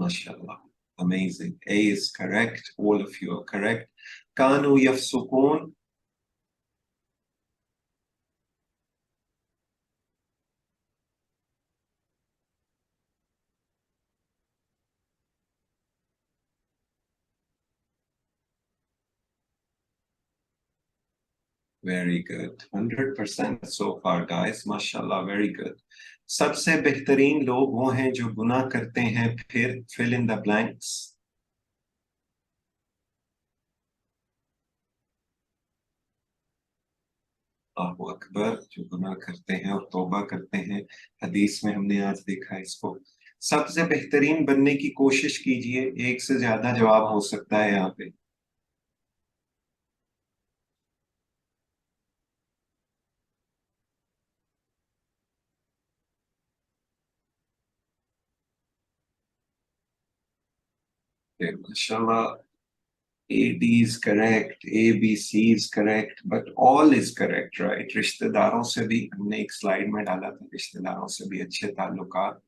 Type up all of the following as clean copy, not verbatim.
MashaAllah. Amazing. A is correct. All of you are correct. Kanu yafsukun. Very good. 100% so far, guys. MashaAllah. Very good. सबसे बेहतरीन लोग वो हैं जो गुनाह करते हैं फिर fill in the blanks. अल्लाहु अकबर, जो गुनाह करते हैं और तौबा करते हैं। हदीस में हमने आज देखा है इसको। सबसे बेहतरीन बनने की कोशिश कीजिए। एक से ज्यादा जवाब हो सकता है यहाँ पे। माशाल्लाह। A, D is correct, A, B, C is correct, but all is correct, right? रिश्तेदारों से भी हमने एक स्लाइड में डाला था, रिश्तेदारों से भी अच्छे ताल्लुकात।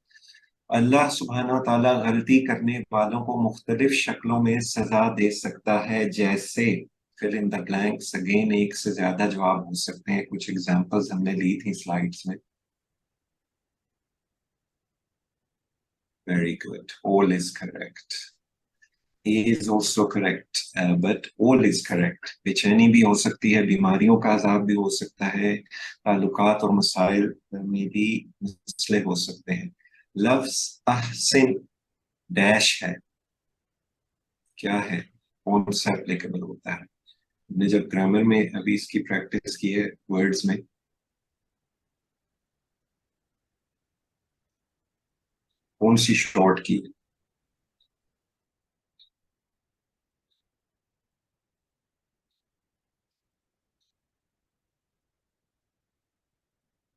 अल्लाह सुब्हाना ताला गलती करने वालों को मुख्तलिफ शक्लों में सजा दे सकता है, जैसे fill in the blanks. Again एक से ज्यादा जवाब हो सकते हैं। कुछ एग्जांपल्स हमने ली थी स्लाइड्स में। Very good, all is correct. is also correct, but all is correct. बेचैनी भी हो सकती है, बीमारियों का अजाब भी हो सकता है, ताल्लुकात और मसाइल में भी मसले हो सकते हैं। लफ्ज अहसिन डैश है, क्या है, कौन सा एप्लीकेबल होता है? हमने जब ग्रामर में अभी इसकी प्रैक्टिस की है वर्ड्स में, कौन सी शॉर्ट की?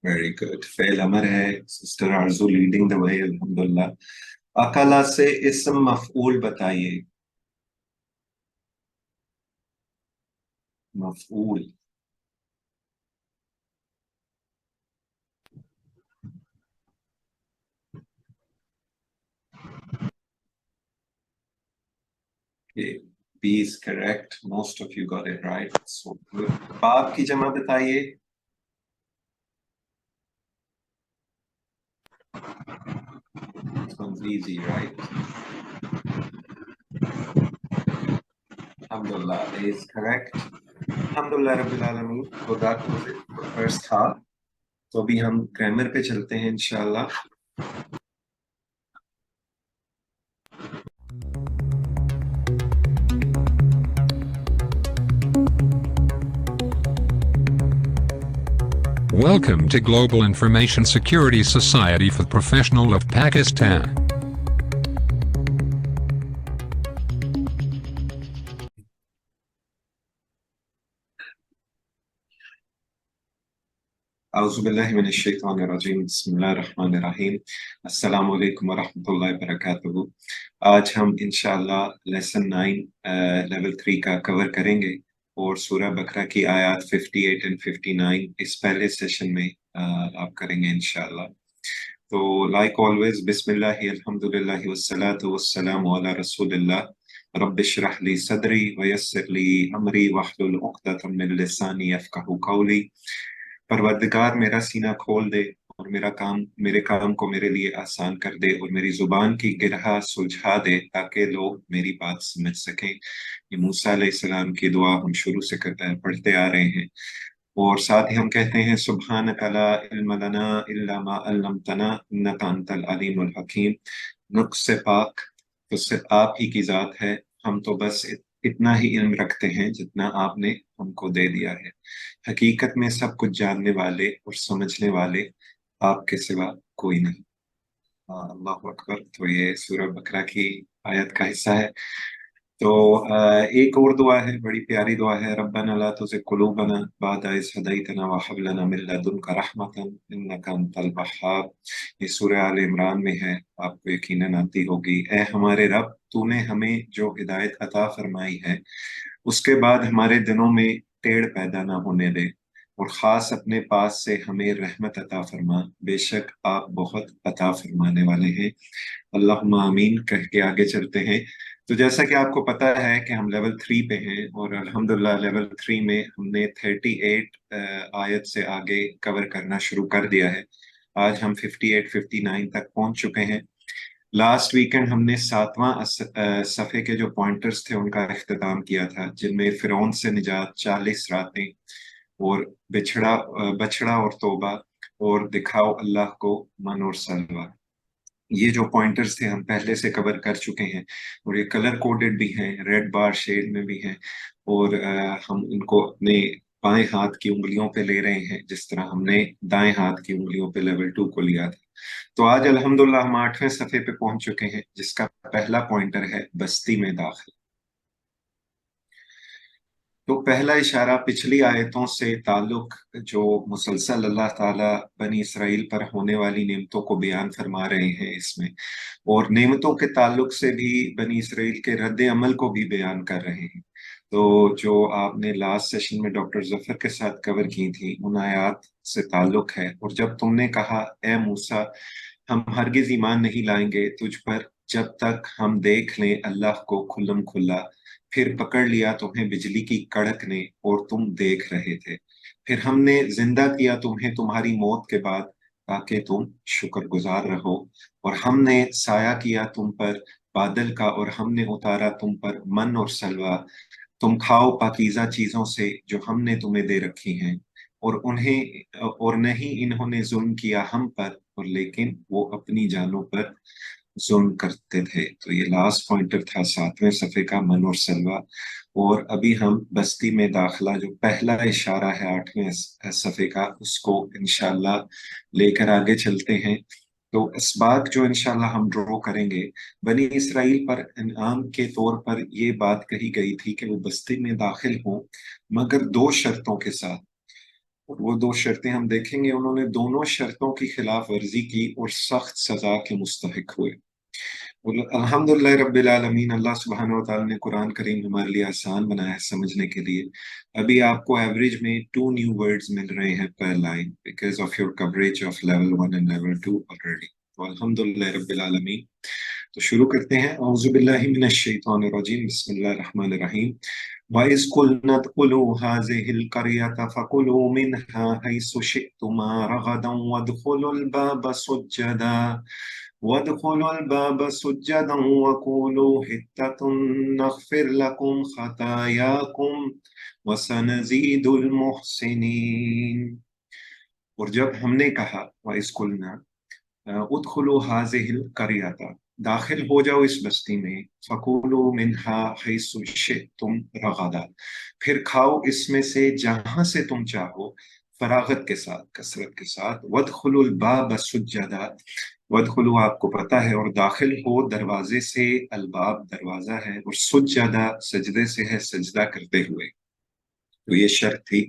वेरी गुड, फेल अमर है। Sister Aarzoo leading the way, अल्हम्दुलिल्लाह। अकला से इस्म मफऊल बताइए। मफऊल। Okay, B is correct. Most of you got it right. So good. बाप की जमा बताइए। This one's easy, right? Alhamdulillah is correct. Alhamdulillah Rabbil Alameen. So that was it for first half. तो अभी हम ग्रामर पे चलते हैं इंशाल्लाह। Welcome to Global Information Security Society for the Professional of Pakistan. औज़ुबिल्लाहिमिनश्शैतानिर्रजीम, बिस्मिल्लाहिर्रहमानिर्रहीम। अस्सलामु अलैकुम वरहमतुल्लाहि वबरकातुहू। आज हम इंशाअल्लाह लेसन 9 लेवल 3 का कवर करेंगे और सूरह बकरा की आयत 58 एंड 59 इस पहले सेशन में आप करेंगे इंशाअल्लाह। तो लाइक ऑलवेज, बिस्मिल्लाहि अल्हम्दुलिल्लाहि वस्सलातु वस्सलामु अला रसूलिल्लाह। रब्बिश्रह ली सदरी वयस्सिर ली अमरी वहलुल उक़दतम मिन लिसानी यफ़क़हू क़ौली। परवरदिगार मेरा सीना खोल दे और मेरे काम को मेरे लिए आसान कर दे और मेरी जुबान की गिरहा सुलझा दे, ताकि लोग मेरी बात समझ सकें। ये मूसा अलैहिस्सलाम की दुआ हम शुरू से पढ़ते आ रहे हैं। और साथ ही हम कहते हैं सुब्हानका ला इल्म लना इल्ला मा अल्लमतना इन्नका अंतल अलीमुल हकीम। नुक्स से पाक तो सिर्फ आप ही की जात है, हम तो बस इतना ही इल्म रखते हैं जितना आपने हमको दे दिया है। हकीकत में सब कुछ जानने वाले और समझने वाले आपके सिवा कोई नहीं। अल्लाह अकबर। तो ये सूरह बकरा की आयत का हिस्सा है। तो एक और दुआ है, बड़ी प्यारी दुआ है। रब्बना ला तुज़िग़ क़ुलूबना बअद इज़ हदैतना व हब लना मिन लदुनका रहमतन इन्नका अंतल वह्हाब। ये सूरह आल इमरान में है, आपको यकीनन आती होगी। ए हमारे रब, तूने हमें जो हिदायत अता फरमाई है उसके बाद हमारे दिलों में टेढ़ पैदा ना होने दे। اور ख़ास अपने पास से हमें रहमत अता फरमा, बेशक आप बहुत अता फरमाने वाले हैं। अल्लाहुम्मा आमीन कह के आगे चलते हैं। तो जैसा कि आपको पता है कि हम लेवल 3 पे हैं और अल्हम्दुलिल्लाह लेवल 3 में हमने 38 आयत से आगे कवर करना शुरू कर दिया है। आज हम 58 59 तक पहुंच चुके हैं। लास्ट वीकेंड हमने 7वां सफ़े के जो पॉइंटर्स थे उनका इख्तिताम किया था, जिनमें फिरौन से निजात, 40 रातें और बछड़ा और तौबा और दिखाओ अल्लाह को मन और सलवा। ये जो पॉइंटर्स थे हम पहले से कवर कर चुके हैं और ये कलर कोडेड भी हैं, रेड बार शेड में भी हैं। और हम इनको अपने बाएं हाथ की उंगलियों पे ले रहे हैं, जिस तरह हमने दाएं हाथ की उंगलियों पे लेवल 2 को लिया था। तो आज अल्हम्दुलिल्लाह हम 8वें सफ़े पे पहुंच चुके हैं, जिसका पहला पॉइंटर है बस्ती में दाखिल। तो पहला इशारा पिछली आयतों से ताल्लुक जो मुसलसल अल्लाह ताला बनी इसराइल पर होने वाली नेमतों को बयान फरमा रहे हैं इसमें, और नेमतों के ताल्लुक से भी बनी इसराइल के रद्द अमल को भी बयान कर रहे हैं। तो जो आपने लास्ट सेशन में डॉक्टर जफर के साथ कवर की थी उन आयात से ताल्लुक है। और जब तुमने कहा ए मूसा, हम हरगिज ईमान नहीं लाएंगे तुझ पर जब तक हम देख लें अल्लाह को खुल्लम खुल्ला, फिर पकड़ लिया तुम्हें बिजली की कड़क ने और तुम देख रहे थे, फिर हमने जिंदा किया तुम्हें तुम्हारी मौत के बाद ताकि तुम शुक्रगुजार रहो, और हमने साया किया तुम पर बादल का और हमने उतारा तुम पर मन और सलवा, तुम खाओ पाकीज़ा चीजों से जो हमने तुम्हें दे रखी हैं, और नहीं इन्होंने जुल्म किया हम पर, और लेकिन वो अपनी जानों पर जुल्म करते थे। तो ये लास्ट पॉइंटर था 7वें सफ़े का, मन और सलवा। और अभी हम बस्ती में दाखिला जो पहला इशारा है 8वें सफ़े का, उसको इंशाल्लाह लेकर आगे चलते हैं। तो इसबाक जो इंशाल्लाह हम ड्रॉ करेंगे, बनी इसराइल पर इनाम के तौर पर ये बात कही गई थी कि वो बस्ती में दाखिल हों, मगर दो शर्तों के साथ। और वो दो शर्तें हम देखेंगे, उन्होंने दोनों शर्तों की खिलाफ वर्जी की और सख्त सजा के मुस्तहिक हुए। और अल्हम्दुलिल्लाह रब्बिल आलमीन, अल्लाह सुब्हानहू व तआला ने कुरान करीम हमारे लिए आसान बनाया है समझने के लिए। अभी आपको एवरेज में 2 न्यू वर्ड्स मिल रहे हैं पर line, because of your coverage of level 1 and level 2 already. तो अल्हम्दुलिल्लाह रब्बिल आलमीन। तो शुरू करते हैं। औज़ु बिल्लाहि मिनश शैतानिर रजीम, बिस्मिल्लाहिर रहमानिर रहीम। वइज़ कुलना उदखुलू हाज़िहिल क़रयता फ़कुलू मिन्हा हैसु शि'तुमा रग़दन वदखुलुल बाब सुज्जदन वक़ूलू हित्ततुन नग़फ़िर लकुम ख़तायाकुम वसनज़ीदुल मुहसिनीन। और जब हमने कहा वइज़ कुलना उदखुलू हाज़िहिल क़रयता, दाखिल हो जाओ इस बस्ती में, फ़कुलू मिन्हा हैसु शि'तुम रग़दा, फिर खाओ इसमें से जहां से तुम चाहो, फरागत के साथ, कसरत के साथ। वदखुलुल बाब सुज्जदा, वदखुलू आपको पता है, और दाखिल हो दरवाजे से, अलबाब दरवाजा है, और सुज्जदा सजदे से है, सजदा करते हुए। तो ये शर्त थी।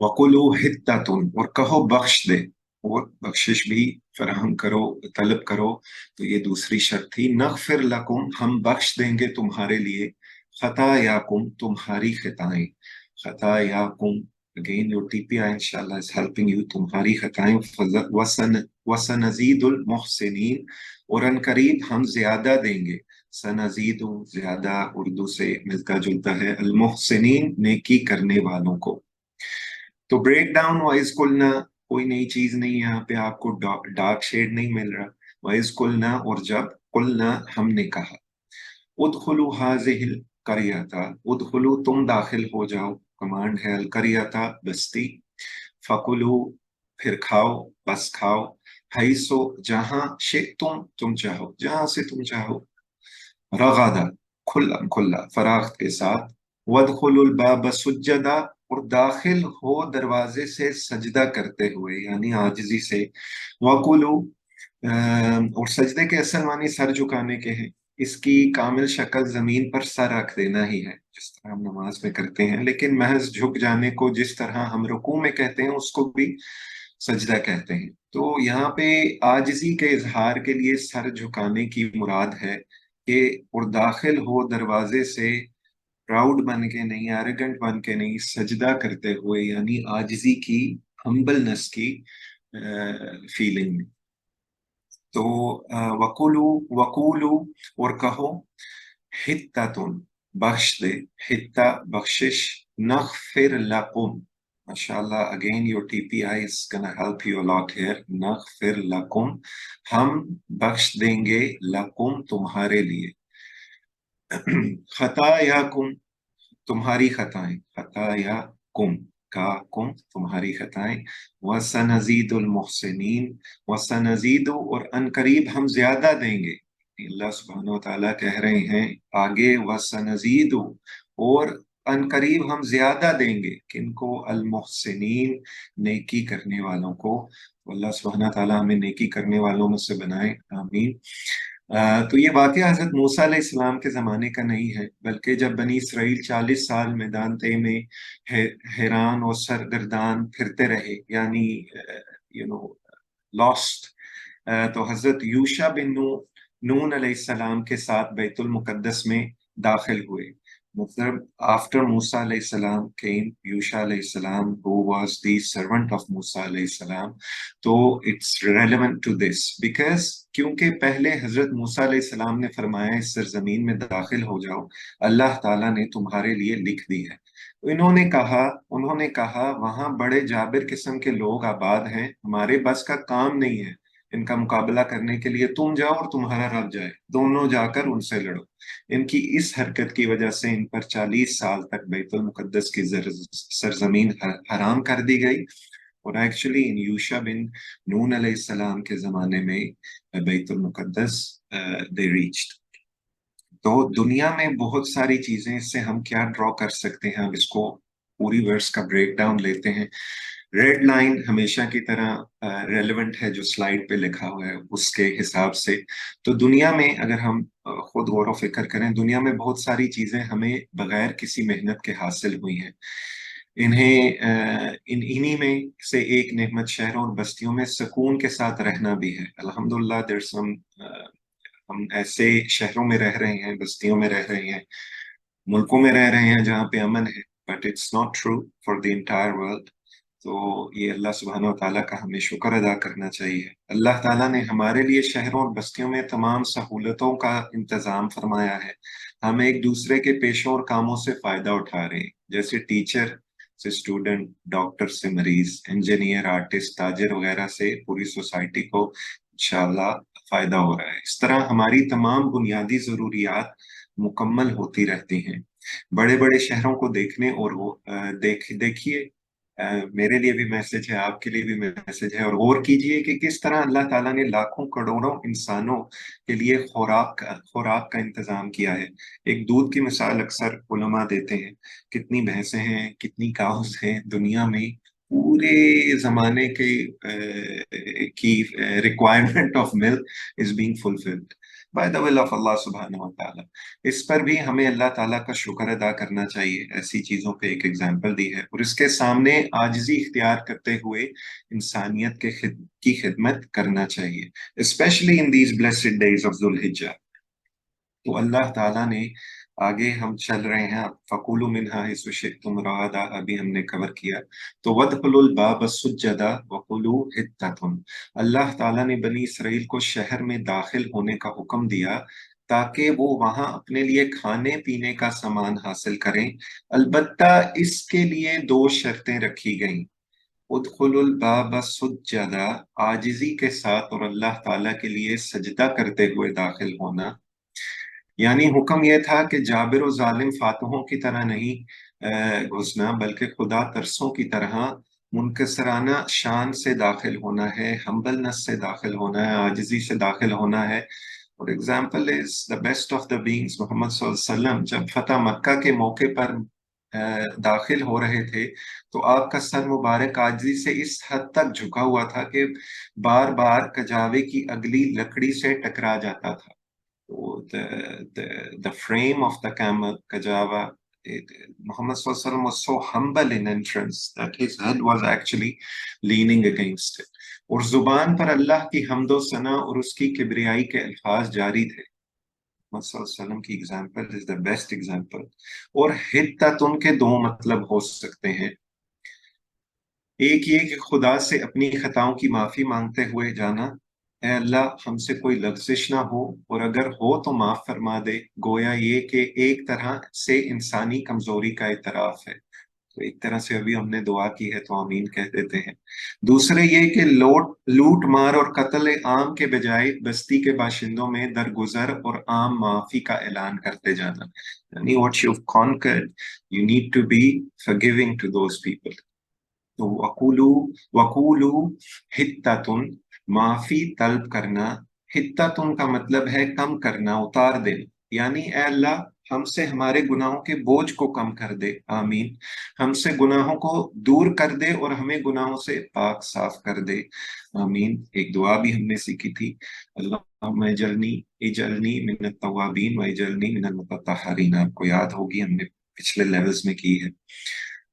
वकुलू हित्ततुन, और कहो बख्श दे, और बख्शिश भी फराहम करो, तलब करो। तो ये दूसरी शर्त थी। नग़फ़िर लकुम, हम बख्श देंगे तुम्हारे लिए, खतायाकुम, तुम्हारी खताएं। खतायाकुम, अगेन योर टीपीआई इंशाल्लाह इज हेल्पिंग यू, तुम्हारी खताएं। वसनज़ीदुल मुहसिनीन, और अनकरीब हम ज्यादा देंगे। सनज़ीदु ज्यादा उर्दू से मिलता जुलता है, अल मुहसिनीन नेकी करने वालों को। तो ब्रेक डाउन वाइज कुलना, कोई नई चीज नहीं, यहाँ पे आपको डार्क शेड नहीं मिल रहा। वाइज कुलना, और जब कुलना हमने कहा, उदखुलू हाज़िहिल क़रयता, उदखुलू तुम दाखिल हो जाओ, कमांड है, अल क़रयता बस्ती, फकुलू फिर खाओ, बस खाओ, हैसो जहां, तुम चाहो, जहां से तुम चाहो, रगादा खुल्ला खुल्ला फराख्त के साथ, वदखुलुल बाब सुज्जदा, और दाखिल हो दरवाजे से सजदा करते हुए, यानी आजिजी से। वकुलू, और सजदे के असल मानी सर झुकाने के हैं। इसकी कामिल शक्ल जमीन पर सर रख देना ही है, जिस तरह हम नमाज में करते हैं, लेकिन महज झुक जाने को जिस तरह हम रुकू में कहते हैं उसको भी सजदा कहते हैं। तो यहाँ पे आजिजी के इजहार के लिए सर झुकाने की मुराद है कि और दाखिल हो दरवाजे से प्राउड बन के नहीं, एरोगेंट बन के नहीं, सजदा करते हुए, यानी आजिजी की, हम्बलनेस की फीलिंग में। तो वकुलू, वकुलू, और कहो, हित्तातुन, बख्श दे, हित्ता बख्शिश, नगफिर लकुम, माशाल्लाह, again your TPI is gonna help you a lot here, नगफिर लकुम, हम बख्श देंगे, लकुम, तुम्हारे लिए, खतायाकुम, तुम्हारी खताएं, खताया कुम, का कुम, तुम्हारी खताएं, वसनजीदुल मुहसिनीन, वसनजीदु, और अनकरीब हम ज्यादा देंगे। अल्लाह सुब्हानहू व तआला कह रहे हैं आगे, वसनजीदु, और अनकरीब हम ज्यादा देंगे, किनको, अल मुहसिनीन, नेकी करने वालों को। अल्लाह सुब्हानहू व तआला हमें नेकी करने वालों में से बनाए, आमीन। तो ये वाकया हजरत मूसा अलैहिस्सलाम के जमाने का नहीं है, बल्कि जब बनी इसराइल 40 साल मैदान तय में हैरान और सरगर्दान फिरते रहे, यानी यू नो लॉस्ट, तो हजरत यूशा बिन नून अलैहिस्सलाम के साथ बैतुल मुकद्दस में दाखिल हुए। मतलब आफ्टर मूसा अलैहिस्सलाम केम यूशा अलैहिस्सलाम, who was the servant of Musa अलैहिस्सलाम। तो it's relevant to this because, क्योंकि पहले हजरत मूसा अलैहिस्सलाम ने फरमाया इस सरजमीन में दाखिल हो जाओ, अल्लाह ताला ने तुम्हारे लिए लिख दी है। तो उन्होंने कहा वहां बड़े जाबिर किस्म के लोग आबाद हैं, हमारे बस का काम नहीं है इनका मुकाबला करने के लिए, तुम जाओ और तुम्हारा रब जाए, दोनों जाकर उनसे लड़ो। इनकी इस हरकत की वजह से इन पर 40 साल तक बैतुल मुकद्दस की सरजमीन हराम कर दी गई। और एक्चुअली इन यूशा बिन नून अलैहिस्सलाम के जमाने में बैतुल मुकद्दस दे रीच्ड। तो दुनिया में बहुत सारी चीजें, इससे हम क्या ड्रॉ कर सकते हैं, अब इसको पूरी वर्स का ब्रेक डाउन लेते हैं। रेड लाइन हमेशा की तरह रेलेवेंट है, जो स्लाइड पे लिखा हुआ है उसके हिसाब से। तो दुनिया में अगर हम खुद गौर व फिक्र करें, दुनिया में बहुत सारी चीजें हमें बगैर किसी मेहनत के हासिल हुई हैं। इन्हीं में से एक नेमत शहरों और बस्तियों में सुकून के साथ रहना भी है। अल्हम्दुलिल्लाह, देयर सम, हम ऐसे शहरों में रह रहे हैं, बस्तियों में रह रहे हैं, मुल्कों में रह रहे हैं जहाँ पे अमन है, but it's not true for the entire world. तो ये अल्लाह सुब्हानहू व तआला का हमें शुक्र अदा करना चाहिए। अल्लाह ताला ने हमारे लिए शहरों और बस्तियों में तमाम सहूलतों का इंतजाम फरमाया है। हम एक दूसरे के पेशों और कामों से फायदा उठा रहे हैं, जैसे टीचर से स्टूडेंट, डॉक्टर से मरीज, इंजीनियर, आर्टिस्ट, ताजिर वगैरह से पूरी सोसाइटी को इंशाअल्लाह फायदा हो रहा है। इस तरह हमारी तमाम बुनियादी जरूरियात मुकम्मल होती रहती हैं। बड़े बड़े शहरों को देखने और वो देखिए, मेरे लिए भी मैसेज है, आपके लिए भी मैसेज है, और गौर कीजिए कि किस तरह अल्लाह ताला ने लाखों करोड़ों इंसानों के लिए खुराक का इंतजाम किया है। एक दूध की मिसाल अक्सर उलमा देते हैं, कितनी भैंसें हैं, कितनी काउस हैं दुनिया में, पूरे जमाने की requirement of milk is being fulfilled by the will of Allah सुब्हानहू व तआला। इस पर भी हमें अल्लाह ताला का शुक्र अदा करना चाहिए। ऐसी चीजों पे एक एग्जाम्पल दी है, और इसके सामने आजिजी इख्तियार करते हुए इंसानियत की खिदमत करना चाहिए, specially in these blessed days of जुल हिज्जा। तो अल्लाह ताला ने, आगे हम चल रहे हैं, फकुलु मिन्हा हिस्सु शि'तुम रगादा, अभी हमने कवर किया। तो वदखुलुल बाब सुज्जदा वकुलू हित्ततुन, अल्लाह ताला ने बनी इसराइल को शहर में दाखिल होने का हुक्म दिया ताकि वो वहां अपने लिए खाने पीने का सामान हासिल करें। अलबत्ता इसके लिए दो शर्तें रखी गईं। उदखुलुल बाब सुज्जदा, आजिजी के साथ और अल्लाह ताला के लिए सजदा करते हुए दाखिल होना। यानी हुक्म यह था कि जाबिर और जालिम फातहों की तरह नहीं घुसना, बल्कि खुदा तरसों की तरह मुनकसराना शान से दाखिल होना है, हम्बलनेस से दाखिल होना है, आजिजी से दाखिल होना है। और example is the best of the beings मोहम्मद सल्लल्लाहु अलैहि वसल्लम, जब फतह मक्का के मौके पर दाखिल हो रहे थे, तो आपका सर मुबारक आजिजी से इस हद तक झुका हुआ था कि बार बार कजावे की अगली लकड़ी से टकरा जाता था। The frame of the camel, Kajava, Muhammad Sallallahu Alaihi Wasallam was so humble in entrance that his head was actually leaning against it. और जुबान पर अल्लाह की हम्दो सना और उसकी किब्रियाई के अल्फाज जारी थे। محمد صلی اللہ علیہ وسلم کی example is the best example. اور حتتن کے دو مطلب ہو سکتے ہیں. ایک یہ کہ خدا سے اپنی خطاؤں کی معافی مانگتے ہوئے جانا، اے اللہ ہم سے کوئی لغزش نہ ہو، اور اگر ہو تو معاف فرما دے. گویا یہ کہ ایک طرح سے انسانی کمزوری کا اعتراف ہے. تو ایک طرح سے ابھی ہم نے دعا کی ہے تو آمین کہہ دیتے ہیں. دوسرے یہ کہ لوٹ مار اور قتل عام کے بجائے بستی کے باشندوں میں درگزر اور عام معافی کا اعلان کرتے جانا. یعنی what you've conquered, you need to be forgiving to those people. تو وقولو حتتن، معافی طلب کرنا. حتتن کا مطلب ہے کم کرنا، اتار دینا. یعنی اے اللہ ہم سے ہمارے گناہوں کے بوجھ کو کم کر دے. آمین. ہم سے گناہوں کو دور کر دے اور ہمیں گناہوں سے پاک صاف کر دے. آمین. ایک دعا بھی ہم نے سیکھی تھی، اللہم اجعلنی من التوابین و اجعلنی من المتطہرین. آپ کو یاد ہوگی ہم نے پچھلے لیولز میں کی ہے.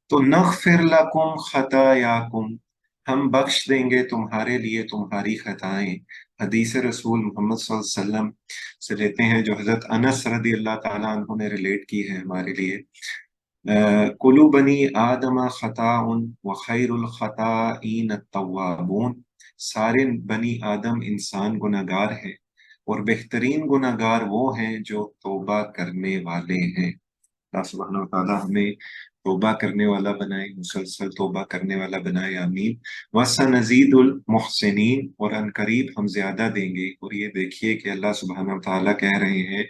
تو نغفر لکم خطایاکم، ہم بخش دیں گے تمہارے لیے تمہاری خطائیں. حدیث رسول محمد صلی اللہ علیہ وسلم سے لیتے ہیں جو حضرت انس رضی اللہ تعالیٰ عنہ نے ریلیٹ کی ہے ہمارے لیے. کلو بنی آدم خطاء وخیر الخطائین التوابون. سارے بنی آدم انسان گناہگار ہیں اور بہترین گناہگار وہ ہیں جو توبہ کرنے والے ہیں. اللہ سبحانہ و تعالیٰ ہمیں توبہ کرنے والا بنائے، مسلسل توبہ کرنے والا بنائے. آمین. وَسَنَزِيدُ الْمُحْسِنِينَ، اور ان قریب ہم زیادہ دیں گے. اور یہ دیکھیے کہ اللہ سبحانہ و تعالیٰ کہہ رہے ہیں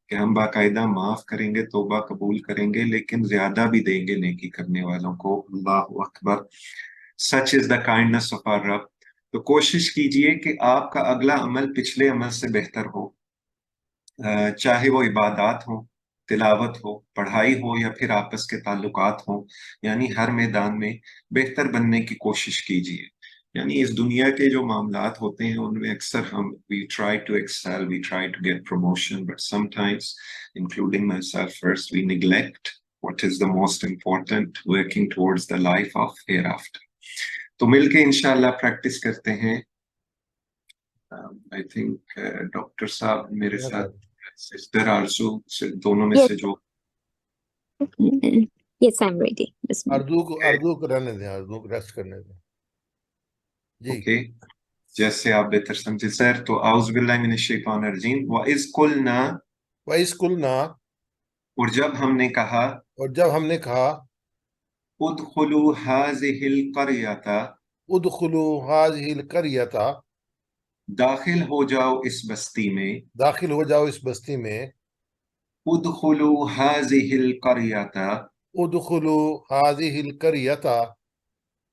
کہ ہم باقاعدہ معاف کریں گے، توبہ قبول کریں گے، لیکن زیادہ بھی دیں گے نیکی کرنے والوں کو. اللہ اکبر. سچ از دا کائنڈنس آف آور رب. تو کوشش کیجئے کہ آپ کا اگلا عمل پچھلے عمل سے بہتر ہو، چاہے وہ عبادات ہوں، تلاوت ہو، پڑھائی ہو، یا پھر آپس کے تعلقات ہوں. یعنی ہر میدان میں بہتر بننے کی کوشش کیجیے. یعنی اس دنیا کے جو معاملات ہوتے ہیں ان میں اکثر ہم we try to excel, we try to get promotion, but sometimes, including myself first, we neglect what is the most important, working towards the life of hereafter. تو مل کے انشاءاللہ پریکٹس کرتے ہیں. I think ڈاکٹر صاحب میرے ساتھ sister also دونوں میں Yes. سے جو Yes, I'm ready. Bismillah. Urdu کو رہنے دیں، اردو کو ریسٹ کرنے دیں. جی اوکے جیسے آپ بہتر سمجھے سر. تو اعوذ باللہ من الشیطان الرجیم. وَإِذْ قُلْنَا، وَإِذْ قُلْنَا، اور جب ہم نے کہا، اور جب ہم نے کہا، ادخلوا هذه القرية، ادخلوا هذه القرية، داخل ہو جاؤ اس بستی میں. داخل ہو جاؤ اس بستی میں. ادخلوا هذه القرية، ادخلوا هذه القرية،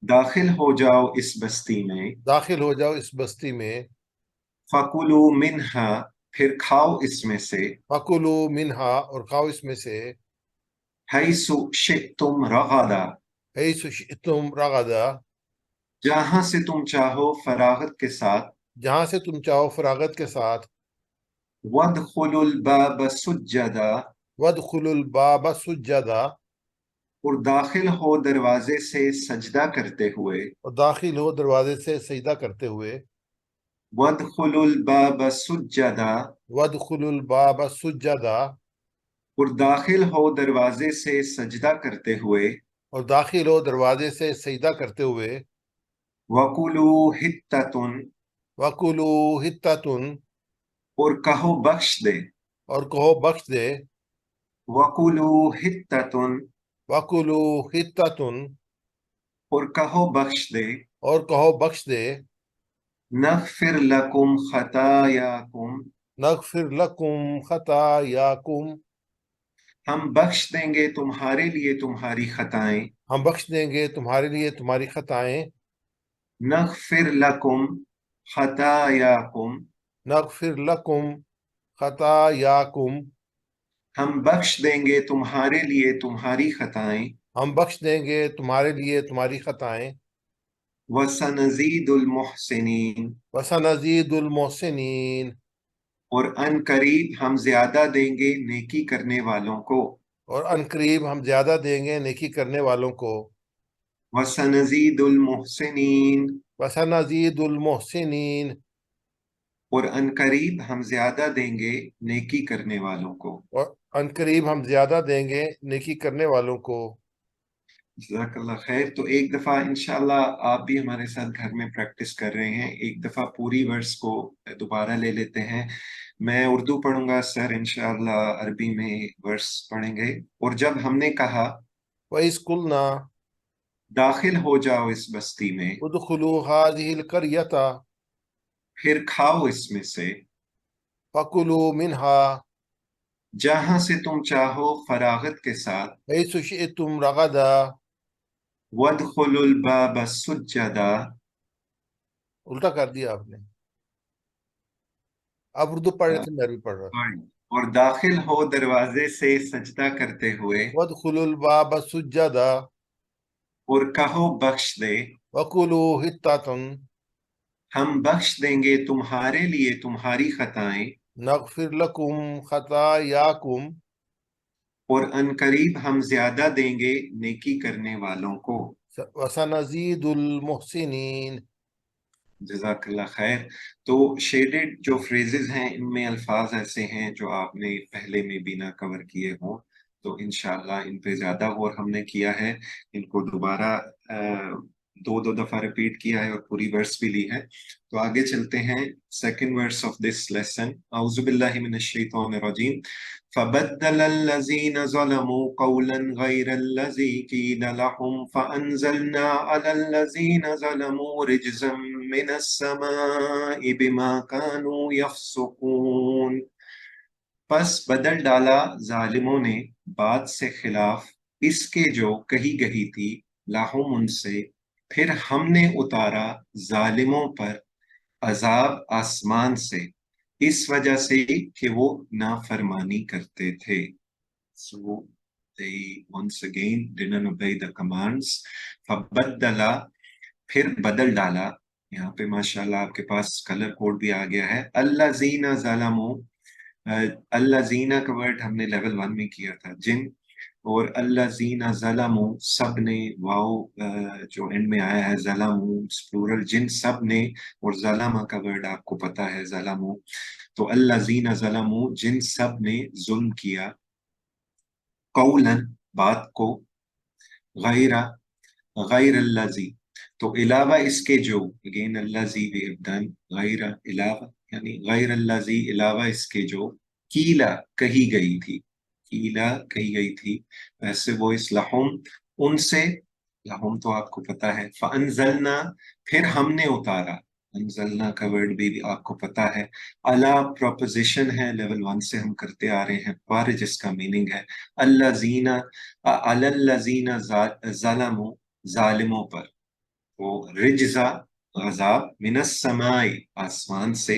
داخل ہو جاؤ اس بستی میں. داخل ہو جاؤ اس بستی میں. فَكُلُوا مِنْهَا، پھر کھاؤ اس میں سے. فَكُلُوا مِنْهَا، اور کھاؤ اس میں سے. حَيْثُ شِئْتُمْ رَغَدًا، حَيْثُ شِئْتُمْ رَغَدًا، جہاں سے تم چاہو فراغت کے ساتھ. جہاں سے تم چاہو فراغت کے ساتھ. وَادْخُلُوا الْبَابَ سُجَّدًا، وَادْخُلُوا الْبَابَ سُجَّدًا، اور داخل ہو دروازے سے سجدہ کرتے ہوئے. اور داخل ہو دروازے سے سجدہ کرتے ہوئے. وَادْخُلُوا الْبَابَ سُجَّدًا، وَادْخُلُوا الْبَابَ سُجَّدًا، اور داخل ہو دروازے سے سجدہ کرتے ہوئے. اور داخل ہو دروازے سے سجدہ کرتے ہوئے. وَقُلُوا حِتَّةٌ، وَقُلُوا حِتَّةٌ، اور کہو بخش دے. اور کہو بخش دے. وَقُلُوا حِتَّةٌ، وَقُلُوا حِتَّةٌ، اور کہو بخش دے. اور کہو بخش دے. نغفر لکم خطایاکم، نغفر لکم خطایاکم، ہم بخش دیں گے تمہارے لیے تمہاری خطائیں. ہم بخش دیں گے تمہارے لیے تمہاری خطائیں. نغفر لکم خطایاکم، نغفر لکم خطایاکم، ہم بخش دیں گے تمہارے لیے تمہاری خطائیں. ہم بخش دیں گے تمہارے لیے تمہاری خطائیں. وَسَنَزِيدُ الْمُحْسِنِينَ، وَسَنَزِيدُ الْمُحْسِنِينَ، اور ان قریب ہم زیادہ دیں گے نیکی کرنے والوں کو. اور عنقریب ہم زیادہ دیں گے نیکی کرنے والوں کو. وَسَنَزِيدُ الْمُحْسِنِينَ، وَسَنَزِيدُ الْمُحْسِنِينَ، اور عنقریب ہم زیادہ دیں گے نیکی کرنے والوں کو. اور عنقریب ہم زیادہ دیں گے نیکی کرنے والوں کو. جزاک اللہ خیر. تو ایک دفعہ انشاءاللہ آپ بھی ہمارے ساتھ گھر میں پریکٹس کر رہے ہیں. ایک دفعہ پوری ورس کو دوبارہ لے لیتے ہیں. میں اردو پڑھوں گا، سر انشاءاللہ عربی میں ورس پڑھیں گے. اور جب ہم نے کہا وَإِذْ قُلْنَا داخل ہو جاؤ اس بستی میں، ادخلوا هذه القرية پھر کھاؤ اس میں سے فَكُلُوا مِنْهَا جہاں سے تم چاہو فراغت کے ساتھ. حيث شئتم رغدا. وادخلوا الباب سجدا. الٹا کر دیا آپ نے. آپ اردو پڑھ رہے تھے، میں بھی پڑھ رہا تھا. اور داخل ہو دروازے سے سجدہ کرتے ہوئے، وَادْخُلُوا الْبَابَ سُجَّدًا اور کہو بخش دے، وَقُولُوا حِطَّةٌ ہم بخش دیں گے تمہارے لیے تمہاری خطائیں، نَغْفِرْ لَكُمْ خَطَايَاكُمْ اور عنقریب ہم زیادہ دیں گے نیکی کرنے والوں کو. وَسَنَزِيدُ الْمُحْسِنِينَ. جزاک اللہ خیر. تو شیڈڈ جو فریزز ہیں ان میں الفاظ ایسے ہیں جو آپ نے پہلے میں بھی نہ کور کیے ہوں، تو انشاءاللہ ان پہ زیادہ غور ہم نے کیا ہے. ان کو دوبارہ دو دفعہ ریپیٹ کیا ہے اور پوری ورس بھی لی ہے. تو آگے چلتے ہیں. Second verse of this lesson. اعوذ باللہ من الشیطان الرجیم. فبدل الذين ظلموا قولا غير الذي قيل لهم فأنزلنا على الذين ظلموا رجزا من السماء بما كانوا يفسقون. پس بدل ڈالا ظالموں نے بات سے خلاف اس کے جو کہی گئی تھی، لاہم ان سے، پھر ہم نے اتارا ظالموں پر عذاب آسمان سے اس وجہ سے کہ وہ نافرمانی کرتے تھے. So they once again didn't obey the commands. فبدلا پھر بدل ڈالا. یہاں پہ ماشاءاللہ آپ کے پاس کلر کوڈ بھی آ گیا ہے. الذین ظلموا، الذین کا ورڈ ہم نے لیول 1 میں کیا تھا جن، اور الذین ظلموا سب نے، واو جو اینڈ میں آیا ہے ظلموا پلورل، جن سب نے. اور ظلم کا ورڈ آپ کو پتا ہے ظلموا. تو الذین ظلموا جن سب نے ظلم کیا، قولا بات کو، غیر الذی تو علاوہ اس کے جو، اگین الذی we have done، غیر علاوہ یعنی غیر الذی علاوہ اس کے جو، کیلا کہی گئی تھی، کیلا کہی گئی تھی. ویسے وہ اس لہم ان سے، لہم تو آپ کو پتا ہے. فانزلنا پھر ہم نے اتارا، انزلنا کا ورڈ بھی آپ کو پتا ہے. الا پروپوزیشن ہے، لیول 1 سے ہم کرتے آ رہے ہیں، پر جس کا میننگ ہے الذین، الذین ظلموا ظالموں پر، وہ رجزا عذاب، من السماء آسمان سے،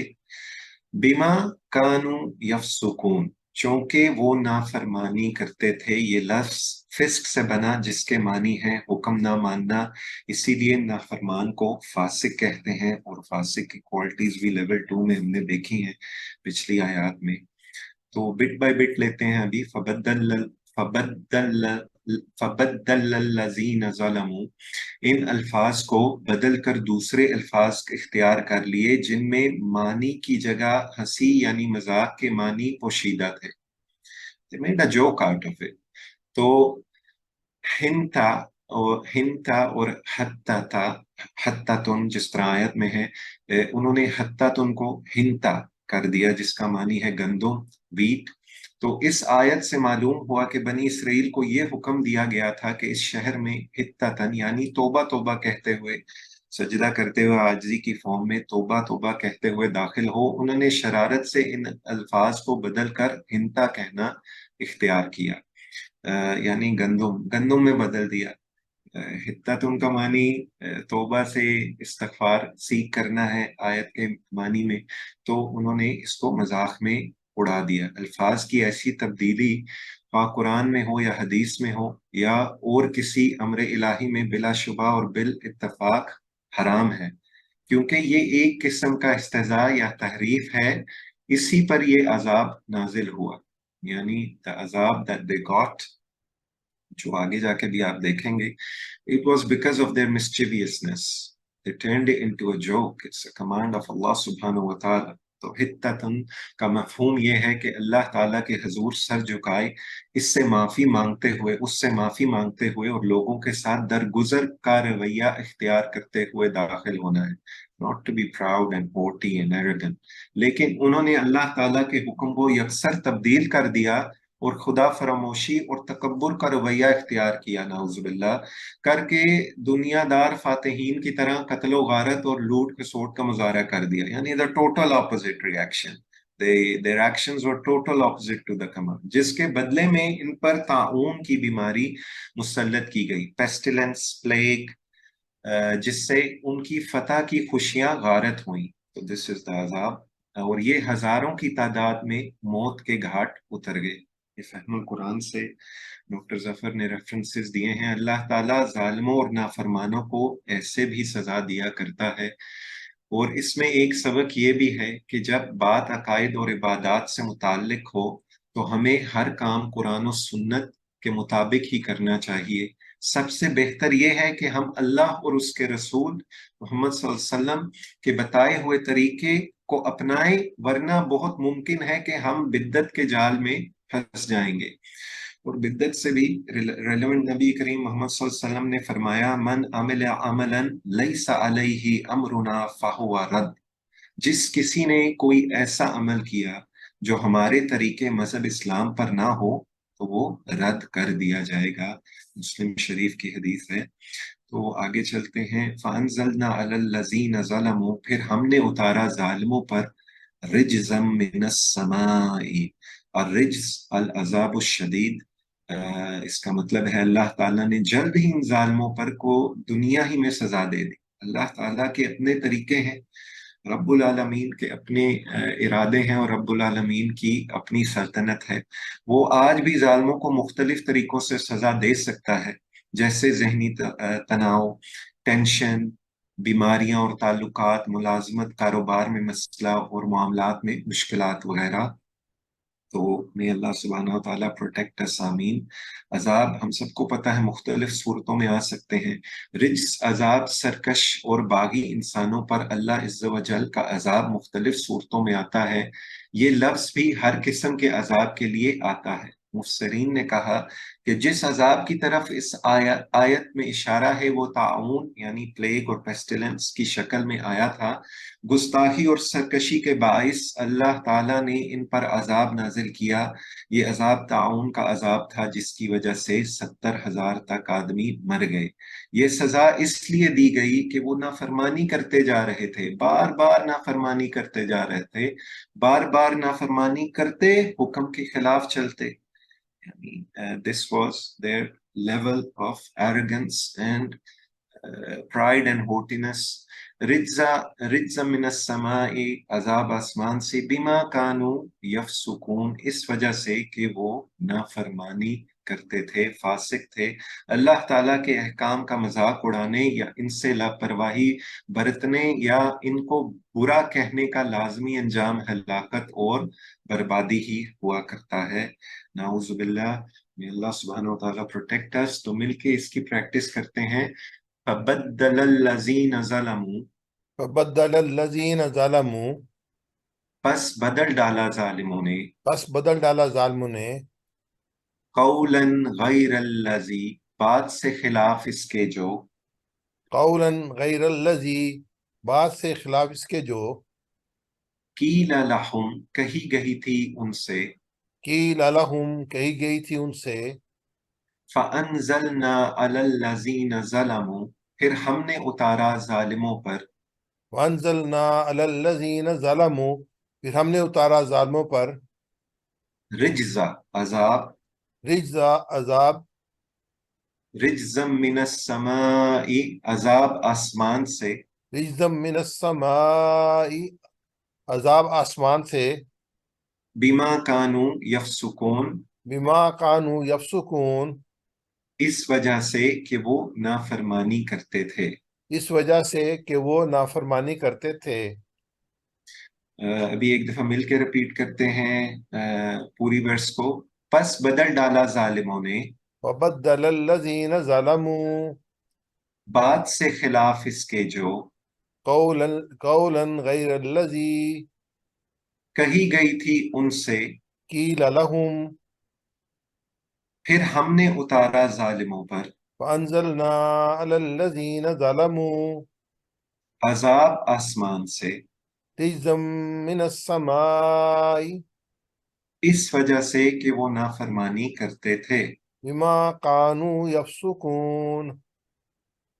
بما کانوا یفسقون چونکہ وہ نافرمانی کرتے تھے. یہ لفظ فسق سے بنا جس کے معنی ہے حکم نہ ماننا، اسی لیے نافرمان کو فاسق کہتے ہیں. اور فاسق کی کوالٹیز بھی لیول 2 میں ہم نے دیکھی ہیں پچھلی آیات میں. تو بٹ بائی بٹ لیتے ہیں ابھی. فبدل الذین ظلموا ان الفاظ کو بدل کر دوسرے الفاظ اختیار کر لیے جن میں معنی کی جگہ ہنسی یعنی مذاق کے معنی پوشیدہ تھے. They made a joke out of it. تو ہنتا اور حتتن جس طرح آیت میں ہے، انہوں نے حتتن کو ہنتا کر دیا جس کا معنی ہے گندم، ویٹ. تو اس آیت سے معلوم ہوا کہ بنی اسرائیل کو یہ حکم دیا گیا تھا کہ اس شہر میں حتتن یعنی توبہ توبہ کہتے ہوئے، سجدہ کرتے ہوئے عاجزی کی فارم میں توبہ توبہ کہتے ہوئے داخل ہو. انہوں نے شرارت سے ان الفاظ کو بدل کر ہنتا کہنا اختیار کیا، یعنی گندم میں بدل دیا. حتتن کا معنی توبہ سے استغفار سیکھ کرنا ہے آیت کے معنی میں، تو انہوں نے اس کو مذاق میں اڑا دیا. الفاظ کی ایسی تبدیلی خواہ قرآن میں ہو یا حدیث میں ہو یا اور کسی امر الہی میں، بلا شبہ اور بالاتفاق حرام ہے، کیونکہ یہ ایک قسم کا استہزاء یا تحریف ہے. اسی پر یہ عذاب نازل ہوا، یعنی the عذاب that they got، جو آگے جا کے بھی آپ دیکھیں گے، it was because of their mischievousness. They turned it into a joke. It's a command of Allah subhanahu wa ta'ala. تو हित्ततन का मफहूम ये है कि अल्लाह ताला के हुजूर सर झुकाए, इससे माफी मांगते हुए, उससे माफी मांगते हुए और लोगों के साथ दरगुजर का रवैया इख्तियार करते हुए दाखिल होना है, not to be proud and haughty and arrogant. लेकिन उन्होंने अल्लाह ताला के हुक्म को यकसर तब्दील कर दिया और खुदा फरामोशी और तकब्बुर का रवैया इख्तियार किया, नाउजुबिल्लाह, करके दुनियादार फातिहीन की तरह कत्लो गारत और लूट खसोट का मुजाहरा कर दिया, यानी the total opposite reaction. Their actions were total opposite to the command, जिसके बदले में इन पर ताऊन की बीमारी मुसल्लत की गई, पेस्टिलेंस, प्लेग, जिससे उनकी फतह की खुशियां गारत हुई। तो दिस इज द अजाब, और ये हजारों की तादाद में मौत के घाट उतर गए। ये फहमुल कुरान से डॉक्टर जफर ने रेफरेंसेस दिए हैं। अल्लाह ताला जालिमों और नाफरमानों को ऐसे भी सजा दिया करता है। और इसमें एक सबक ये भी है कि जब बात अकायद और इबादात से मुताल्लिक हो तो हमें हर काम कुरान और सुन्नत के मुताबिक ही करना चाहिए। सबसे बेहतर यह है कि हम अल्लाह और उसके रसूल मोहम्मद सल्लल्लाहु अलैहि वसल्लम के बताए हुए तरीके को अपनाएं, वरना बहुत मुमकिन है कि हम बिद्दत के जाल में फंस जाएंगे। और बिद्दत से भी रेलेवेंट नबी करीम मोहम्मद सल्लल्लाहु अलैहि वसल्लम ने फरमाया, मन अमिल अमलन लैसा अलैहि अमरुना फहुवा रद्द। जिस किसी ने कोई ऐसा अमल किया जो हमारे तरीके मजहब इस्लाम पर ना हो तो वो रद्द कर दिया जाएगा। मुस्लिम शरीफ की हदीस है। तो आगे चलते हैं। फ़अंज़लना अलल लज़ीना ज़लमू, फिर हमने उतारा जालिमों पर रिज्ज़म मिनस समाई, और रिज्ज़ अल अज़ाबुश शदीद, इसका मतलब है अल्लाह ताला ने जल्द ही इन जालिमों पर को दुनिया ही में सजा दे दी। अल्लाह ताला के अपने तरीके हैं, रब्बुल आलमीन के अपने इरादे हैं और रब्बुल आलमीन की अपनी सल्तनत है। वो आज भी जालिमों को मुख्तलिफ तरीकों से सजा दे सकता है, जैसे जहनी तनाव, टेंशन, बीमारियां और ताल्लुकात, मुलाजमत, कारोबार में मसला और मामलात में मुश्किलात वगैरह। तो मे अल्लाह सुब्हानहू व तआला प्रोटेक्ट अस, आमीन। अजाब हम सबको पता है मुख्तलिफ सूरतों में आ सकते हैं। रिज्स अजाब सरकश और बागी इंसानों पर अल्लाह इज़्ज़ व जल का अजाब मुख्तलिफ सूरतों में आता है। ये लफ्ज भी हर किस्म के अजाब के लिए आता है। मुफस्सिरीन ने कहा कि जिस अजाब की तरफ इस आयत में इशारा है वो ताऊन यानी प्लेग और पेस्टिलेंस की शक्ल में आया था। गुस्ताखी और सरकशी के बाइस अल्लाह ताला ने इन पर अजाब नाजिल किया। ये अजाब ताउन का अजाब था जिसकी वजह से 70,000 तक आदमी मर गए। ये सजा इसलिए दी गई कि वो नाफरमानी करते जा रहे थे, बार बार नाफरमानी करते जा रहे थे, बार बार नाफरमानी करते, हुक्म के खिलाफ चलते। This was their level of arrogance and pride and haughtiness. रिज्जा मिनस समाई, अजाब आसमान से, बिमा कानू यफसुकून, इस वजह से कि वो नाफरमानी करते थे, फासिक थे। अल्लाह ताला के अहकाम का मजाक उड़ाने या इनसे लापरवाही बरतने या इनको बुरा कहने का लाजमी अंजाम हलाकत और बर्बादी ही हुआ करता है। नाउजुबिल्लाह, मे अल्लाह सुब्हानहू व तआला प्रोटेक्ट अस। तो मिलके इसकी प्रैक्टिस करते हैं। फबद्दलल्लज़ीना ज़लमू, फबद्दलल्लज़ीना ज़लमू, बस बदल डाला जालिमों ने, बस बदल डाला जालिमों ने, कौलन गैरल्लज़ी, बात से खिलाफ इसके जो, कौलन गैरल्लज़ी, बात से खिलाफ इसके जो, कीला लहुम, कही गई थी उनसे, कील लहुम, कही गई थी उनसे, फ़अंज़लना अलल्लज़ीना ज़लमू, फिर हमने उतारा जालिमों पर, वअंज़लना अलल्लज़ीना ज़लमू, फिर हमने उतारा जालिमों पर, रिज्ज़ा अजाब, रिज्जा अजाब, रिज्ज़म मिनस समाई, अजाब आसमान से, रिज्जम मिनस समाई, अजाब आसमान से, बिमा कानू यफसुकून, बिमा कानू यफसुकून, इस वजह से कि वो नाफरमानी करते थे। इस वजह से कि वो नाफरमानी करते थे। अभी एक दफा मिलकर रिपीट करते हैं पूरी वर्स को। पस बदल डाला जालिमों ने, वबद्दलल्लज़ीना ज़लमू, बात से खिलाफ इसके जो, कौलन कौलन गैरल्लज़ी, कही गई थी उनसे, कील लहुम फिर हमने उतारा जालिमों पर फअंज़लना अलल्लज़ीन ज़लमू अजाब आसमान से, रिज़्ज़म मिनस समाई इस वजह से कि वो नाफरमानी करते थे। बिमा कानू यफसुकून।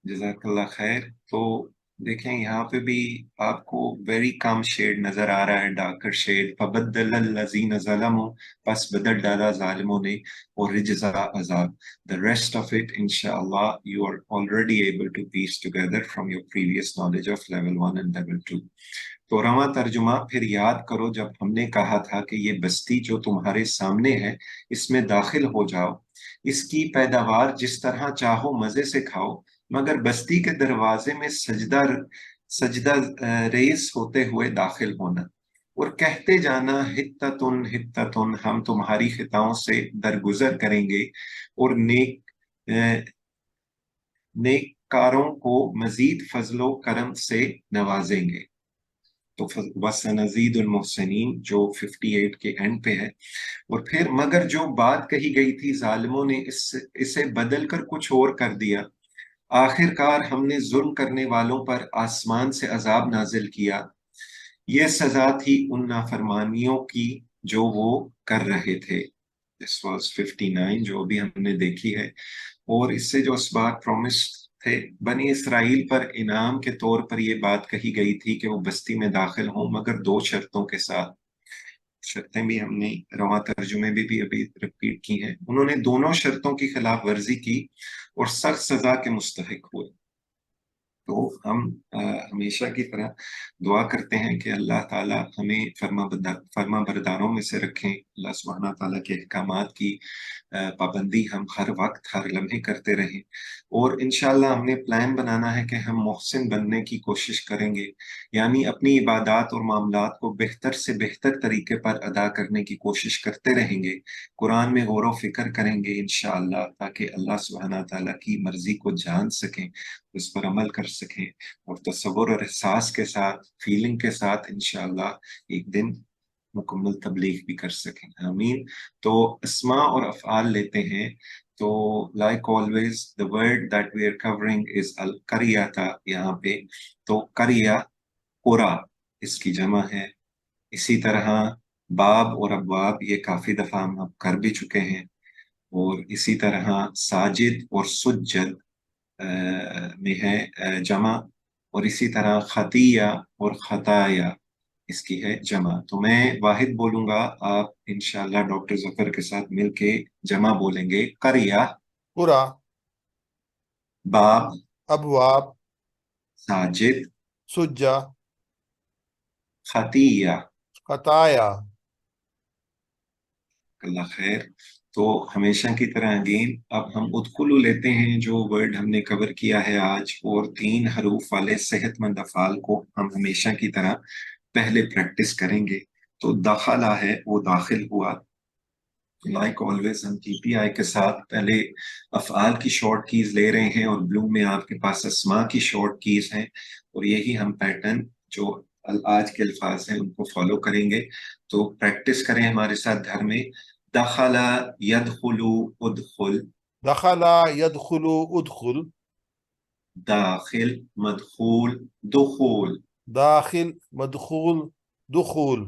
जज़ाकल्लाह खैर। तो देखें यहाँ पे भी आपको वेरी कम शेड नजर आ रहा है, डार्कर शेड। फबद्दलल्लज़ीन ज़लमू, बस बदल डाला जालिमों ने, और रिजज़ा अजाब। द रेस्ट ऑफ इट इंशाअल्लाह you are already able to piece together from your previous knowledge of level 1 and level 2। तो रवां तर्जुमा, फिर याद करो जब हमने कहा था कि ये बस्ती जो तुम्हारे सामने है इसमें दाखिल हो जाओ, इसकी पैदावार जिस तरह चाहो मजे से खाओ, मगर बस्ती के दरवाजे में सजदा सजदा रेस होते हुए दाखिल होना, और कहते जाना हित्ततुन हित्ततुन, हम तुम्हारी खिताओं से दरगुजर करेंगे और नेककारों को मजीद फजलो करम से नवाजेंगे। तो वसनजीदुल मुहसिनीन जो 58 के एंड पे है। और फिर मगर जो बात कही गई थी जालिमों ने इसे बदल कर कुछ और कर दिया। आखिरकार हमने जुल्म करने वालों पर आसमान से अजाब नाजिल किया, ये सजा थी उन नाफरमानियों की जो वो कर रहे थे। दिस वाज 59 जो अभी हमने देखी है। और इससे जो असबात प्रॉमिस थे बनी इसराइल पर इनाम के तौर पर ये बात कही गई थी कि वो बस्ती में दाखिल हों, मगर दो शर्तों के साथ। शर्तें भी हमने रवा तर्जुमे में भी अभी रिपीट की हैं। उन्होंने दोनों शर्तों की खिलाफ वर्जी की और सख्त सजा के मुस्तहिक हुए। तो हम हमेशा की तरह दुआ करते हैं कि अल्लाह ताला हमें फर्मा बरदारों में से रखें। अल्लाह सुब्हाना ताला के अहकामात की पाबंदी हम हर वक्त हर लम्हे करते रहें। और इंशाल्लाह हमने प्लान बनाना है कि हम मोहसिन बनने की कोशिश करेंगे, यानी अपनी इबादात और मामलात को बेहतर से बेहतर तरीके पर अदा करने की कोशिश करते रहेंगे। कुरान में गौर व फिक्र करेंगे इंशाअल्लाह, ताकि अल्लाह सुब्हाना ताला की मर्जी को जान सकें, उस पर अमल कर सकें, और तसव्वुर और एहसास के साथ, फीलिंग के साथ इंशाअल्लाह एक दिन मुकम्मल तबलीग भी कर सकें। आमीन। तो अस्मा और अफ़आल लेते हैं। तो like always the word that we are covering is अल करियाता यहाँ पे। तो करिया कुरा इसकी जमा है। इसी तरह बाब और अबवाब ये काफी दफा हम अब कर भी चुके हैं। और इसी तरह साजिद और सुज्जद में है जमा। और इसी तरह खतिया और खताया इसकी है जमा। तो मैं वाहिद बोलूंगा, आप इंशाल्लाह डॉक्टर जफर के साथ मिलके जमा बोलेंगे। करिया, कुरा, बाब, अबवाब, साजिद, सुज्जा, खतिया। खताया। अल्लाह खैर। तो हमेशा की तरह अगेन अब हम उदकुलू लेते हैं, जो वर्ड हमने कवर किया है आज, और 3 हरूफ वाले सेहतमंद अफ़ाल को हम हमेशा की तरह पहले प्रैक्टिस करेंगे। तो दाखला है वो दाखिल हुआ। लाइक ऑलवेज हम टीपीआई के साथ पहले अफ़आल की शॉर्ट कीज ले रहे हैं, और ब्लू में आपके पास अस्मा की शॉर्ट कीज हैं। और यही हम पैटर्न जो आज के अल्फाज हैं उनको फॉलो करेंगे। तो प्रैक्टिस करें हमारे साथ घर में। दखला, यदखुलू, उदखुल। दखला यदखुलु उदखुल। दाखिल, मदखूल, दुखूल। दाखिल मदखूल दुखूल।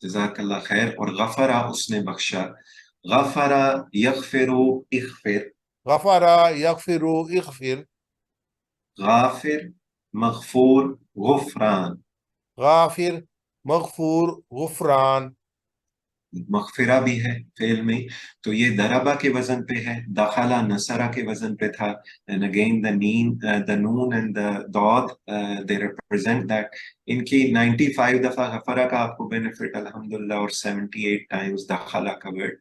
जज़ाकल्लाह खैर। और गफरा उसने बख्शा। गफरा यगफिरु इगफिर। गफरा यगफिरु इगफिर। गाफिर, मगफूर, गुफरान। गाफिर मगफूर गुफरान। मगफिरा भी है फेल में। तो ये दरबा के वजन पे है, दखला नसरा के वजन पे था। And again the Noon and the Dawood they represent that. इनकी 95 दफा गफरा का आपको बेनिफिट अल्हम्दुलिल्लाह, और 78 टाइम्स दखला का वर्ड।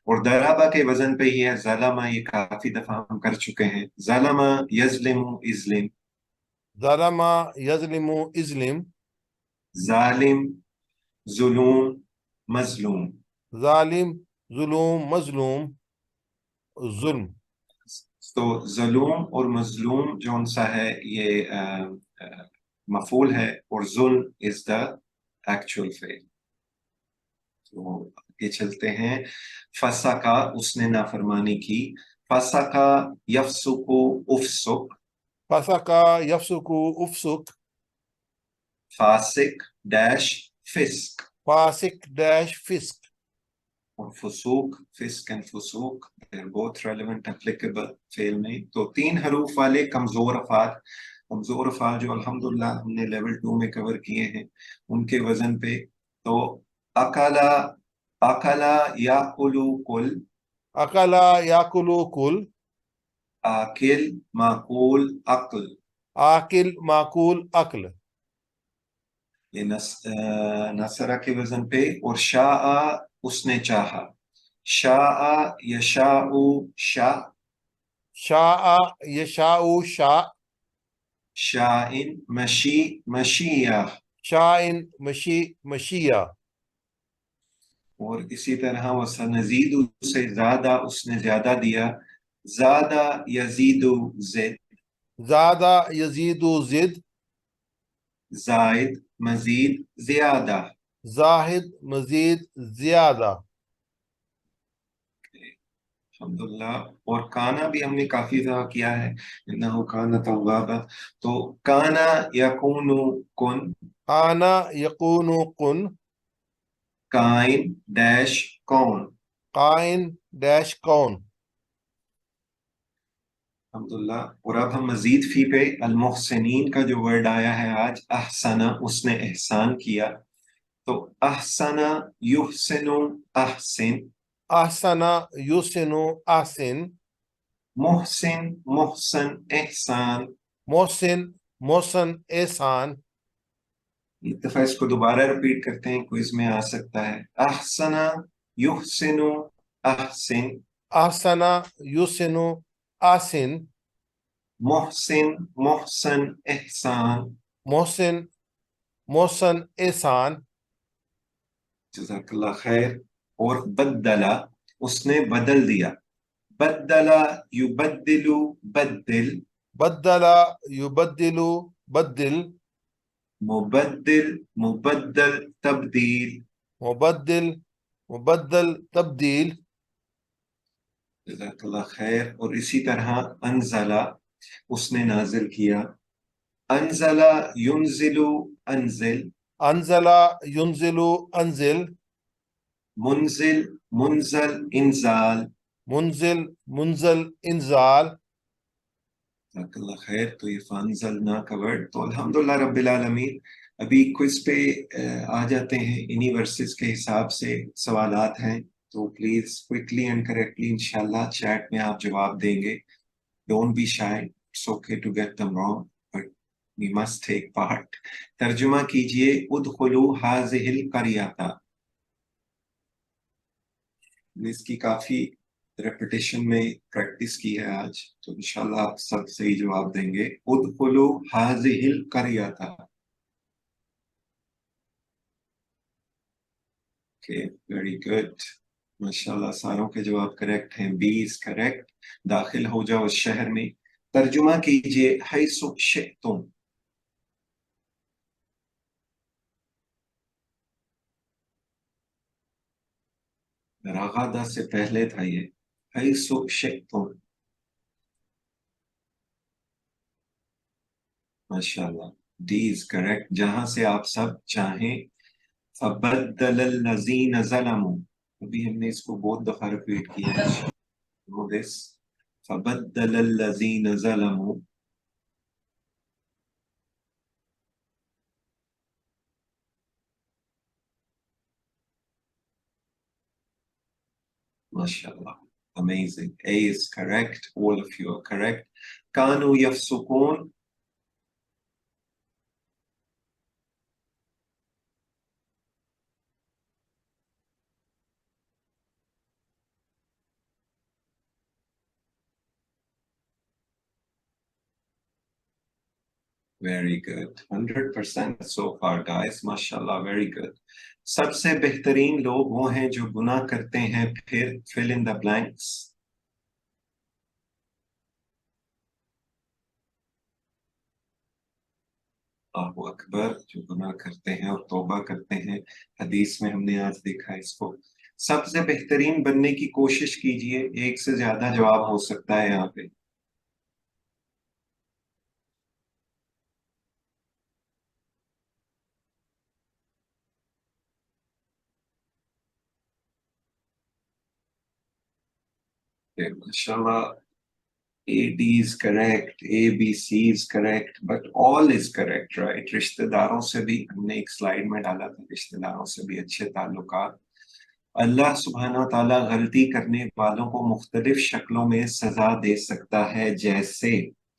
और दरबा के वजन पे ही है ज़लमा, ये काफी दफा हम कर चुके हैं। ज़लमा यज़लिमु इज़लिम। ज़लमा यज़लिमु इज़लिम। जालिम, जुलूम, मजलूम। जालिम जुलूम मजलूम जुल्म। तो जलूम और मजलूम जो सा है ये मफूल है, और जुल्म इज द एक्चुअल फेल। तो आगे चलते हैं। फसका, उसने नाफरमानी की। फसका यफसुकु उफसुक। फसका यफसुकु उफसुक, फासिक डैश फिस्क। फासिक डैश फिस्क, और फुसूक, फिस्क एंड फुसूक, they're both relevant applicable फेल में। तो 3 हरूफ वाले कमजोर अफाल, कमजोर अफाल जो अल्हम्दुलिल्लाह हमने लेवल 2 में कवर किए हैं उनके वजन पे। तो अकला, अकला याकुलु कुल। अकला याकुलु कुल, आकिल माकूल अक्ल। आकिल माकुल अक्ल, ये नसरा के वजन पे। और शाआ, उसने चाहा। शाआ यशाउ शा। शाआ यशाउ शा, शाइन मशी मशिया। शाइन मशी मशिया, और इसी तरह वसनजीद, उसे ज्यादा, उसने ज्यादा दिया। ज्यादा यजीदु जिद। ज़ादा यजीदु जिद, जायद मजीद ज्यादा। जाहिद मजीद ज्यादा। अल्हम्दुलिल्लाह। और काना भी हमने काफी दफा किया है, इन्नहु काना तव्वाबा। तो काना यकूनु कुन। काना यकूनु कुन, काइन डैश कौन। काइन डैश कौन। अल्हम्दुलिल्लाह। और अब हम मजीद फी पे अल मुहसिनीन का जो वर्ड आया है आज, अहसना, उसने एहसान किया। तो अहसना युहसिनु अहसिन। अहसना युसिनु अहसिन, मुहसिन मुहसन एहसान। मोहसिन मोहसन एहसान। एक दफा इसको दोबारा रिपीट करते हैं, क्विज में आ सकता है। अहसना युहसिनु अहसिन। अहसना युसिनु अहसिन, मुहसिन मुहसन एहसान। मोहसिन मोहसन एहसान। जज़ाकल्लाह खैर। और बद्दला, उसने बदल दिया। बद्दला युबद्दिलु बद्दिल। बद्दला युबद्दिलु बद्दिल, मुबद्दिल मुबद्दल तब्दील। मुबद्दिल मुबद्दल तब्दील। जज़ाकल्लाह खैर। और इसी तरह अनजला, उसने नाजिल किया। अनजला युनजिलु अनजिल। अनजला युनजिलु अनजिल, मुनजिल मुनजल इंजाल। मुनजिल मुनजल इंजाल। जज़ाकल्लाह खैर। तो ये फानजल ना कवर्ड। तो अल्हम्दुलिल्लाह रब्बिल आलमीन। अभी क्विज पे आ जाते हैं। इन्हीं वर्सेस के हिसाब से सवालात हैं, तो प्लीज क्विकली एंड करेक्टली इंशाल्लाह चैट में आप जवाब देंगे। Don't be shy, it's okay to get them wrong, but we must take part. तर्जुमा कीजिए उदखुलू हाज़िहिल क़रियता। इसकी काफी रेपिटेशन में प्रैक्टिस की है आज, तो इंशाल्लाह आप सब सही जवाब देंगे। उदखुलू हाज़िहिल क़रियता। Okay, very good. माशाल्लाह सारों के जवाब करेक्ट हैं। B is correct. दाखिल हो जाओ इस शहर में। तर्जुमा कीजिए हैसु शिअ्तुम। रागादा से पहले था ये। हैसु शिअ्तुम। माशाल्लाह। डी इज करेक्ट, जहां से आप सब चाहें। फबद्दलल लज़ीन ज़लमू। अभी हमने इसको बहुत दफा रिपीट किया है। Know this. फबद्दलल लज़ीन ज़लमू। MashaAllah. Amazing. A is correct. All of you are correct. Kanu yafsukun. Very good. 100% so far, guys. MashaAllah. Very good. सबसे बेहतरीन लोग वो हैं जो गुनाह करते हैं फिर fill in the blanks. अल्लाहु अकबर, जो गुनाह करते हैं और तौबा करते हैं, हदीस में हमने आज देखा इसको। सबसे बेहतरीन बनने की कोशिश कीजिए, एक से ज्यादा जवाब हो सकता है यहाँ पे। माशाल्लाह, AD is correct, ABC is correct, but all is correct, right? रिश्तेदारों से भी हमने एक स्लाइड में डाला था, रिश्तेदारों से भी अच्छे ताल्लुकात। अल्लाह सुब्हानहू व तआला गलती करने वालों को मुख्तलिफ शक्लों में सजा दे सकता है, जैसे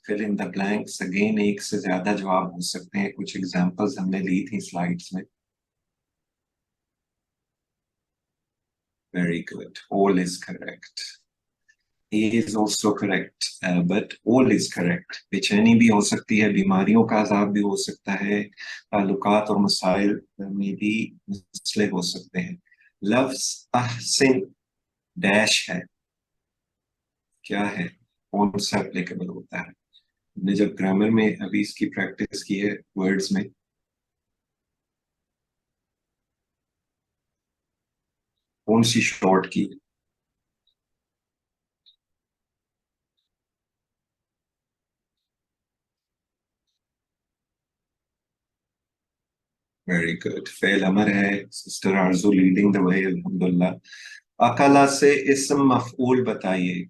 fill in the blanks. Again एक से ज्यादा जवाब हो सकते हैं, कुछ एग्जांपल्स हमने ली थी स्लाइड्स में। Very good, all is correct. He is also correct, but all is correct. बेचैनी भी हो सकती है, बीमारियों का अजाब भी हो सकता है, ताल्लुकात और मसाइल में भी मसले हो सकते हैं। लफ्ज अहसिन डैश है, क्या है, कौन सा एप्लीकेबल होता है? हमने जब ग्रामर में अभी इसकी प्रैक्टिस की है वर्ड्स में, कौन सी शॉर्ट की है? वेरी गुड, फेल अमर है। Sister Aarzoo leading the way, अल्हम्दुलिल्लाह। अकला से इस्म मफऊल बताइए।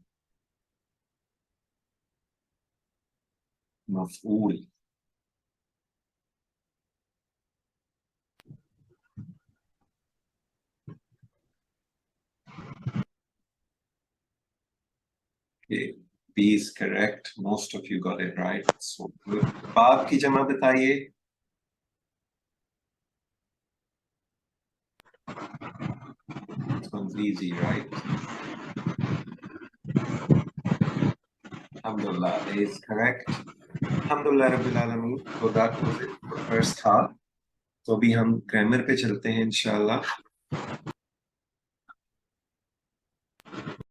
मफऊल, okay, B is correct. Most of you got it right. So good. बाप की जमा बताइए। This one's easy, right? Alhamdulillah is correct. Alhamdulillah Rabbil Alameen. So that was it for first half. तो अभी हम ग्रामर पे चलते हैं इंशाल्लाह।